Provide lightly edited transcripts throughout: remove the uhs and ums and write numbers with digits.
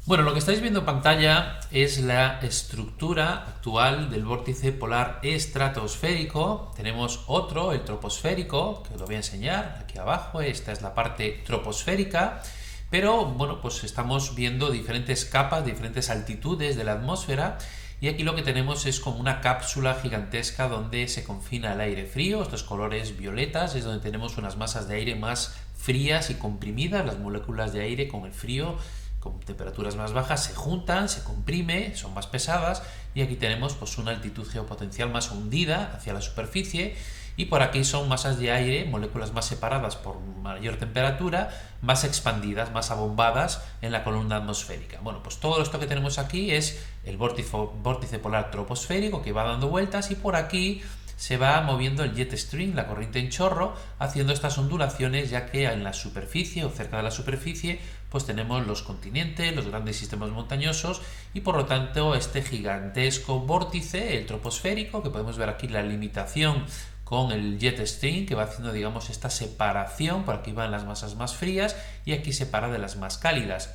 Bueno, lo que estáis viendo en pantalla es la estructura actual del vórtice polar estratosférico. Tenemos otro, el troposférico, que os lo voy a enseñar aquí abajo. Esta es la parte troposférica. Pero bueno, pues estamos viendo diferentes capas, diferentes altitudes de la atmósfera. Y aquí lo que tenemos es como una cápsula gigantesca donde se confina el aire frío. Estos colores violetas es donde tenemos unas masas de aire más frías y comprimidas. Las moléculas de aire con el frío, con temperaturas más bajas, se juntan, se comprime, son más pesadas, y aquí tenemos pues una altitud geopotencial más hundida hacia la superficie, y por aquí son masas de aire, moléculas más separadas por mayor temperatura, más expandidas, más abombadas en la columna atmosférica. Bueno, pues todo esto que tenemos aquí es el vórtice polar troposférico que va dando vueltas, y por aquí se va moviendo el jet stream, la corriente en chorro, haciendo estas ondulaciones, ya que en la superficie o cerca de la superficie pues tenemos los continentes, los grandes sistemas montañosos, y por lo tanto este gigantesco vórtice, el troposférico, que podemos ver aquí la limitación con el jet stream, que va haciendo, digamos, esta separación. Por aquí van las masas más frías y aquí separa de las más cálidas.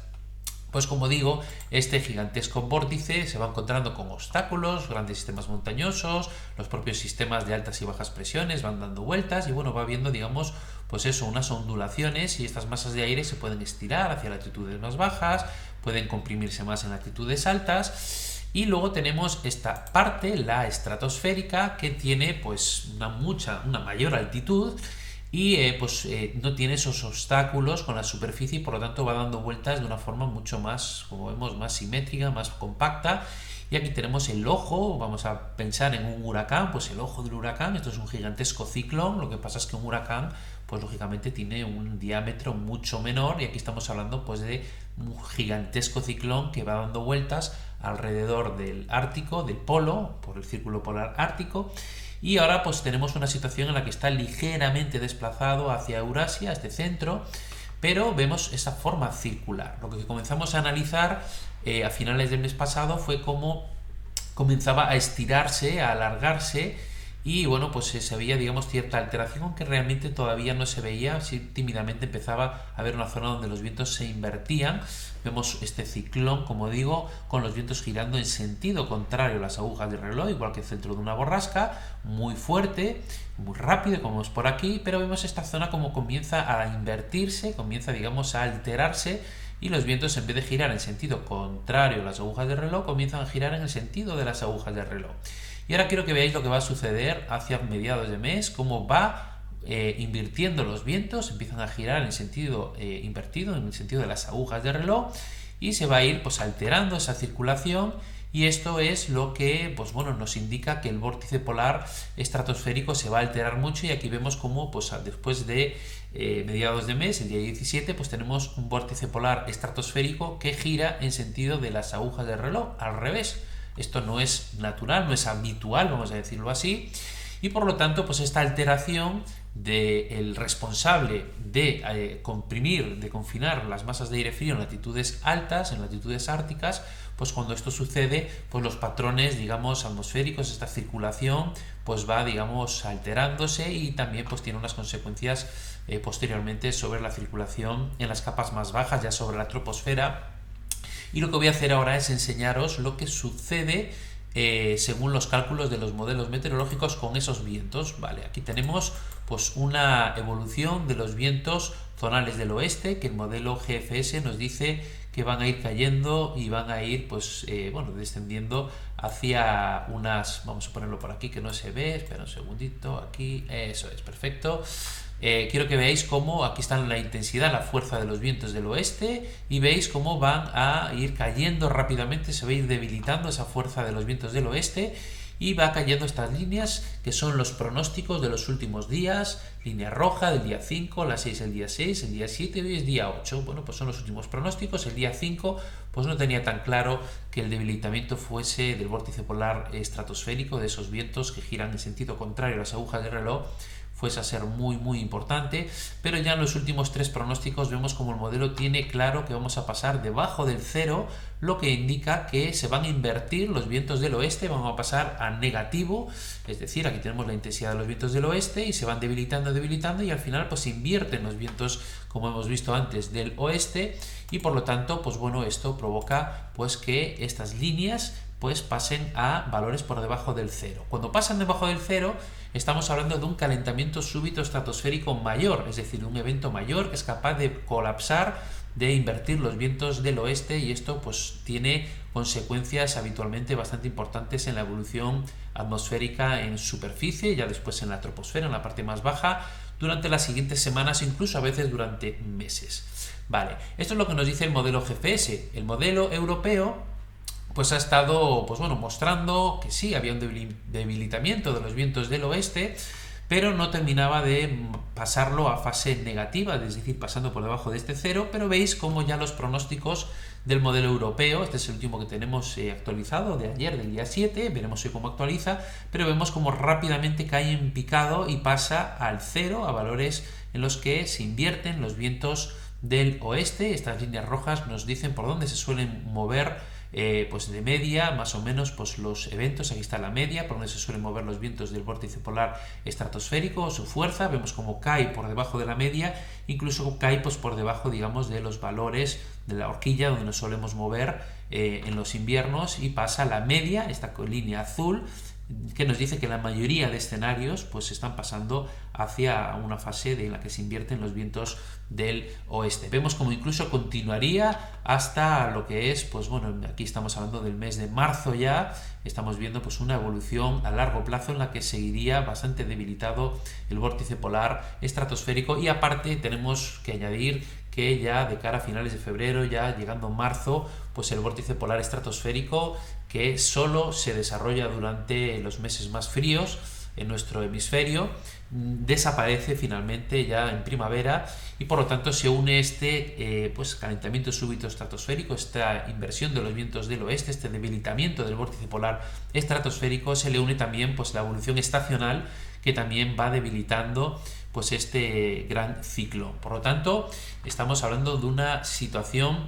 Pues como digo, este gigantesco vórtice se va encontrando con obstáculos, grandes sistemas montañosos, los propios sistemas de altas y bajas presiones van dando vueltas, y bueno, va viendo, digamos, pues eso, unas ondulaciones, y estas masas de aire se pueden estirar hacia latitudes más bajas, pueden comprimirse más en latitudes altas. Y luego tenemos esta parte, la estratosférica, que tiene pues una mayor altitud, y no tiene esos obstáculos con la superficie, y por lo tanto va dando vueltas de una forma mucho más, como vemos, más simétrica, más compacta. Y aquí tenemos el ojo. Vamos a pensar en un huracán, pues el ojo del huracán. Esto es un gigantesco ciclón. Lo que pasa es que un huracán pues lógicamente tiene un diámetro mucho menor, y aquí estamos hablando pues de un gigantesco ciclón que va dando vueltas alrededor del Ártico, del polo, por el círculo polar ártico. Y ahora pues tenemos una situación en la que está ligeramente desplazado hacia Eurasia, este centro, pero vemos esa forma circular. Lo que comenzamos a analizar a finales del mes pasado fue cómo comenzaba a estirarse, a alargarse, y bueno, pues se veía, digamos, cierta alteración, aunque realmente todavía no se veía. Sí, tímidamente empezaba a haber una zona donde los vientos se invertían. Vemos este ciclón, como digo, con los vientos girando en sentido contrario a las agujas del reloj, igual que el centro de una borrasca, muy fuerte, muy rápido, como vemos por aquí, pero vemos esta zona como comienza a invertirse, comienza, digamos, a alterarse, y los vientos, en vez de girar en sentido contrario a las agujas del reloj, comienzan a girar en el sentido de las agujas del reloj. Y ahora quiero que veáis lo que va a suceder hacia mediados de mes, cómo va invirtiendo los vientos, empiezan a girar en sentido invertido, en el sentido de las agujas del reloj, y se va a ir pues alterando esa circulación. Y esto es lo que pues bueno, nos indica que el vórtice polar estratosférico se va a alterar mucho, y aquí vemos cómo pues después de mediados de mes, el día 17, pues tenemos un vórtice polar estratosférico que gira en sentido de las agujas del reloj, al revés. Esto no es natural, no es habitual, vamos a decirlo así, y por lo tanto pues esta alteración del responsable de comprimir, de confinar las masas de aire frío en latitudes altas, en latitudes árticas, pues cuando esto sucede, pues los patrones, digamos, atmosféricos, esta circulación, pues va, digamos, alterándose, y también pues tiene unas consecuencias posteriormente sobre la circulación en las capas más bajas, ya sobre la troposfera. Y lo que voy a hacer ahora es enseñaros lo que sucede según los cálculos de los modelos meteorológicos con esos vientos. Vale, aquí tenemos pues una evolución de los vientos zonales del oeste, que el modelo GFS nos dice que van a ir cayendo y van a ir descendiendo hacia unas, vamos a ponerlo por aquí que no se ve, espera un segundito, aquí, eso es, perfecto. Quiero que veáis cómo aquí está la intensidad, la fuerza de los vientos del oeste, y veis cómo van a ir cayendo rápidamente, se va a ir debilitando esa fuerza de los vientos del oeste, y va cayendo estas líneas que son los pronósticos de los últimos días. Línea roja del día 5, la 6 el día 6, el día 7 y hoy es día 8. Bueno, pues son los últimos pronósticos. El día 5 pues no tenía tan claro que el debilitamiento fuese del vórtice polar estratosférico, de esos vientos que giran en sentido contrario a las agujas del reloj, fuese a ser muy importante, pero ya en los últimos 3 pronósticos vemos como el modelo tiene claro que vamos a pasar debajo del cero, lo que indica que se van a invertir los vientos del oeste, van a pasar a negativo, es decir, aquí tenemos la intensidad de los vientos del oeste y se van debilitando y al final pues se invierten los vientos, como hemos visto antes, del oeste, y por lo tanto pues bueno, esto provoca pues que estas líneas pues pasen a valores por debajo del cero. Cuando pasan debajo del cero estamos hablando de un calentamiento súbito estratosférico mayor, es decir, un evento mayor que es capaz de colapsar, de invertir los vientos del oeste, y esto pues tiene consecuencias habitualmente bastante importantes en la evolución atmosférica en superficie, ya después en la troposfera, en la parte más baja, durante las siguientes semanas, incluso a veces durante meses. Vale, esto es lo que nos dice el modelo GFS. El modelo europeo pues ha estado pues bueno, mostrando que sí, había un debilitamiento de los vientos del oeste, pero no terminaba de pasarlo a fase negativa, es decir, pasando por debajo de este cero, pero veis como ya los pronósticos del modelo europeo, este es el último que tenemos actualizado de ayer, del día 7, veremos hoy cómo actualiza, pero vemos como rápidamente cae en picado y pasa al cero, a valores en los que se invierten los vientos del oeste. Estas líneas rojas nos dicen por dónde se suelen mover pues de media, más o menos, pues los eventos. Aquí está la media, por donde se suelen mover los vientos del vórtice polar estratosférico, su fuerza, vemos como cae por debajo de la media, incluso cae pues por debajo, digamos, de los valores de la horquilla donde nos solemos mover en los inviernos, y pasa la media, esta línea azul, que nos dice que la mayoría de escenarios pues están pasando hacia una fase en la que se invierten los vientos del oeste. Vemos como incluso continuaría hasta lo que es, pues bueno, aquí estamos hablando del mes de marzo ya, estamos viendo pues una evolución a largo plazo en la que seguiría bastante debilitado el vórtice polar estratosférico, y aparte tenemos que añadir que ya de cara a finales de febrero, ya llegando marzo, pues el vórtice polar estratosférico, que solo se desarrolla durante los meses más fríos en nuestro hemisferio, desaparece finalmente ya en primavera, y por lo tanto se une este pues calentamiento súbito estratosférico, esta inversión de los vientos del oeste, este debilitamiento del vórtice polar estratosférico, se le une también pues la evolución estacional, que también va debilitando pues este gran ciclo. Por lo tanto, estamos hablando de una situación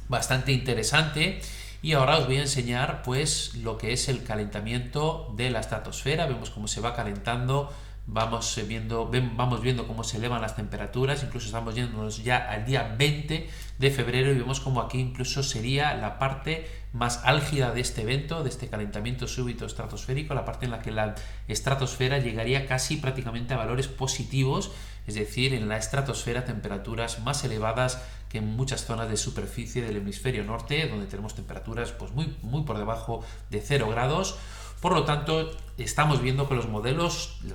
bastante interesante. Y ahora os voy a enseñar pues lo que es el calentamiento de la estratosfera. Vemos cómo se va calentando, vamos viendo cómo se elevan las temperaturas, incluso estamos yéndonos ya al día 20 de febrero y vemos como aquí incluso sería la parte más álgida de este evento, de este calentamiento súbito estratosférico, la parte en la que la estratosfera llegaría casi prácticamente a valores positivos, es decir, en la estratosfera temperaturas más elevadas que en muchas zonas de superficie del hemisferio norte, donde tenemos temperaturas pues muy por debajo de 0 grados. Por lo tanto, estamos viendo que los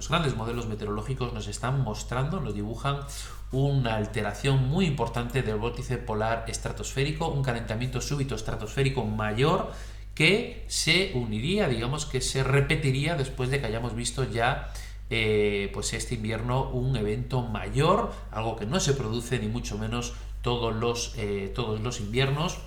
grandes modelos meteorológicos nos están mostrando, nos dibujan una alteración muy importante del vórtice polar estratosférico, un calentamiento súbito estratosférico mayor que se uniría, digamos que se repetiría después de que hayamos visto ya pues este invierno un evento mayor, algo que no se produce ni mucho menos todos los inviernos.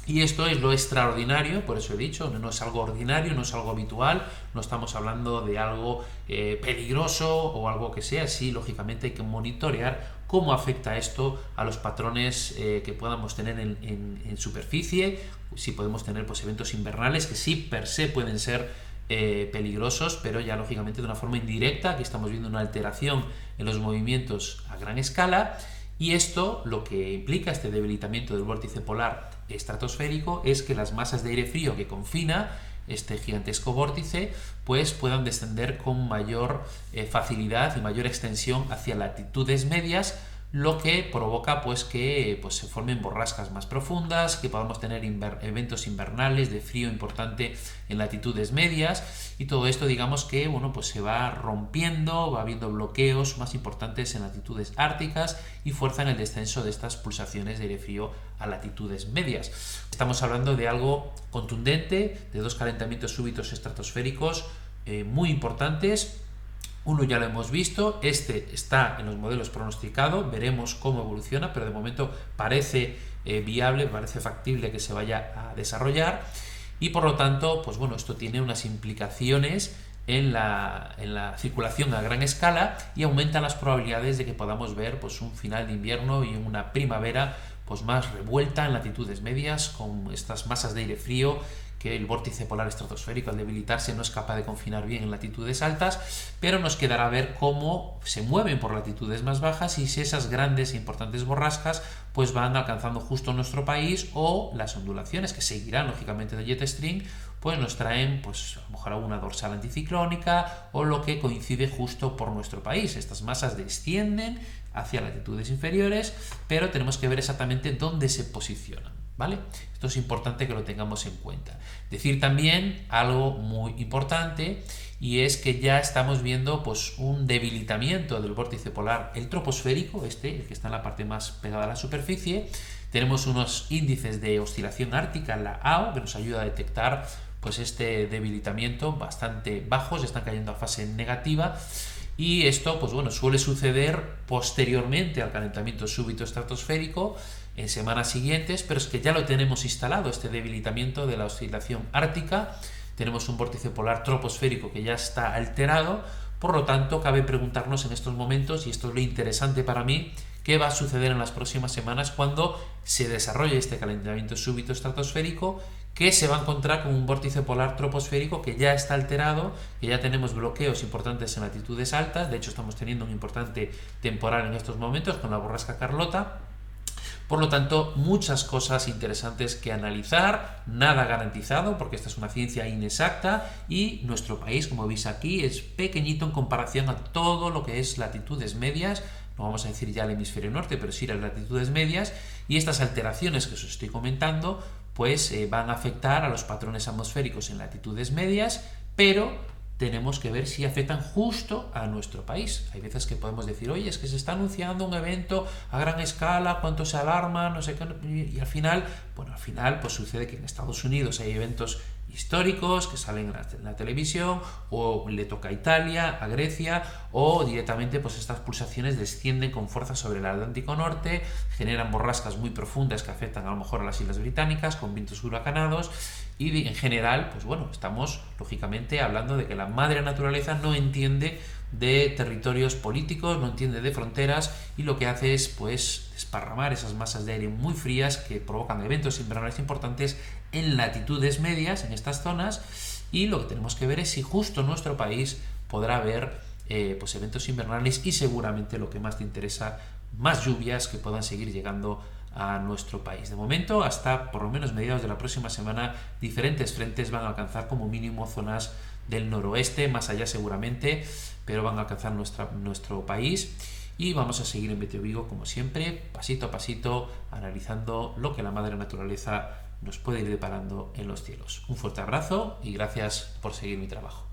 Y esto es lo extraordinario, por eso he dicho, no es algo ordinario, no es algo habitual, no estamos hablando de algo peligroso o algo que sea así. Lógicamente hay que monitorear cómo afecta esto a los patrones que podamos tener en superficie, si podemos tener pues eventos invernales que sí per se pueden ser peligrosos, pero ya lógicamente de una forma indirecta. Aquí estamos viendo una alteración en los movimientos a gran escala, y esto lo que implica, este debilitamiento del vórtice polar estratosférico, es que las masas de aire frío que confina este gigantesco vórtice pues puedan descender con mayor facilidad y mayor extensión hacia latitudes medias, lo que provoca pues que pues se formen borrascas más profundas, que podamos tener eventos invernales de frío importante en latitudes medias, y todo esto digamos que bueno pues se va rompiendo, va habiendo bloqueos más importantes en latitudes árticas y fuerzan el descenso de estas pulsaciones de aire frío a latitudes medias. Estamos hablando de algo contundente, de dos calentamientos súbitos estratosféricos muy importantes. Uno ya lo hemos visto, este está en los modelos pronosticado, veremos cómo evoluciona, pero de momento parece viable, parece factible que se vaya a desarrollar, y por lo tanto, pues bueno, esto tiene unas implicaciones en la circulación a gran escala y aumentan las probabilidades de que podamos ver pues, un final de invierno y una primavera pues, más revuelta en latitudes medias, con estas masas de aire frío que el vórtice polar estratosférico, al debilitarse, no es capaz de confinar bien en latitudes altas, pero nos quedará ver cómo se mueven por latitudes más bajas y si esas grandes e importantes borrascas pues van alcanzando justo nuestro país, o las ondulaciones que seguirán lógicamente de jet stream pues nos traen pues a lo mejor una dorsal anticiclónica o lo que coincide justo por nuestro país. Estas masas descienden hacia latitudes inferiores, pero tenemos que ver exactamente dónde se posicionan, ¿vale? Esto es importante que lo tengamos en cuenta. Decir también algo muy importante, y es que ya estamos viendo pues un debilitamiento del vórtice polar, el troposférico, el que está en la parte más pegada a la superficie. Tenemos unos índices de oscilación ártica, la AO, que nos ayuda a detectar pues este debilitamiento bastante bajos, están cayendo a fase negativa. Y esto pues bueno, suele suceder posteriormente al calentamiento súbito estratosférico en semanas siguientes, pero es que ya lo tenemos instalado, este debilitamiento de la oscilación ártica. Tenemos un vórtice polar troposférico que ya está alterado, por lo tanto cabe preguntarnos en estos momentos, y esto es lo interesante para mí, qué va a suceder en las próximas semanas cuando se desarrolle este calentamiento súbito estratosférico, que se va a encontrar con un vórtice polar troposférico que ya está alterado, que ya tenemos bloqueos importantes en latitudes altas. De hecho, estamos teniendo un importante temporal en estos momentos con la borrasca Carlota. Por lo tanto, muchas cosas interesantes que analizar, nada garantizado porque esta es una ciencia inexacta y nuestro país, como veis aquí, es pequeñito en comparación a todo lo que es latitudes medias. No vamos a decir ya el hemisferio norte, pero sí las latitudes medias, y estas alteraciones que os estoy comentando pues van a afectar a los patrones atmosféricos en latitudes medias, pero tenemos que ver si afectan justo a nuestro país. Hay veces que podemos decir, oye, es que se está anunciando un evento a gran escala, cuánto se alarma, no sé qué, y al final pues sucede que en Estados Unidos hay eventos históricos que salen en la televisión, o le toca a Italia, a Grecia, o directamente pues estas pulsaciones descienden con fuerza sobre el Atlántico Norte, generan borrascas muy profundas que afectan a lo mejor a las Islas Británicas con vientos huracanados, y en general pues bueno, estamos lógicamente hablando de que la madre naturaleza no entiende de territorios políticos, no entiende de fronteras, y lo que hace es pues desparramar esas masas de aire muy frías que provocan eventos invernales importantes en latitudes medias, en estas zonas, y lo que tenemos que ver es si justo nuestro país podrá haber pues eventos invernales, y seguramente lo que más te interesa, más lluvias que puedan seguir llegando a nuestro país. De momento, hasta por lo menos mediados de la próxima semana, diferentes frentes van a alcanzar como mínimo zonas del noroeste, más allá seguramente, pero van a alcanzar nuestro país, y vamos a seguir en Meteo Vigo como siempre, pasito a pasito, analizando lo que la madre naturaleza nos puede ir deparando en los cielos. Un fuerte abrazo y gracias por seguir mi trabajo.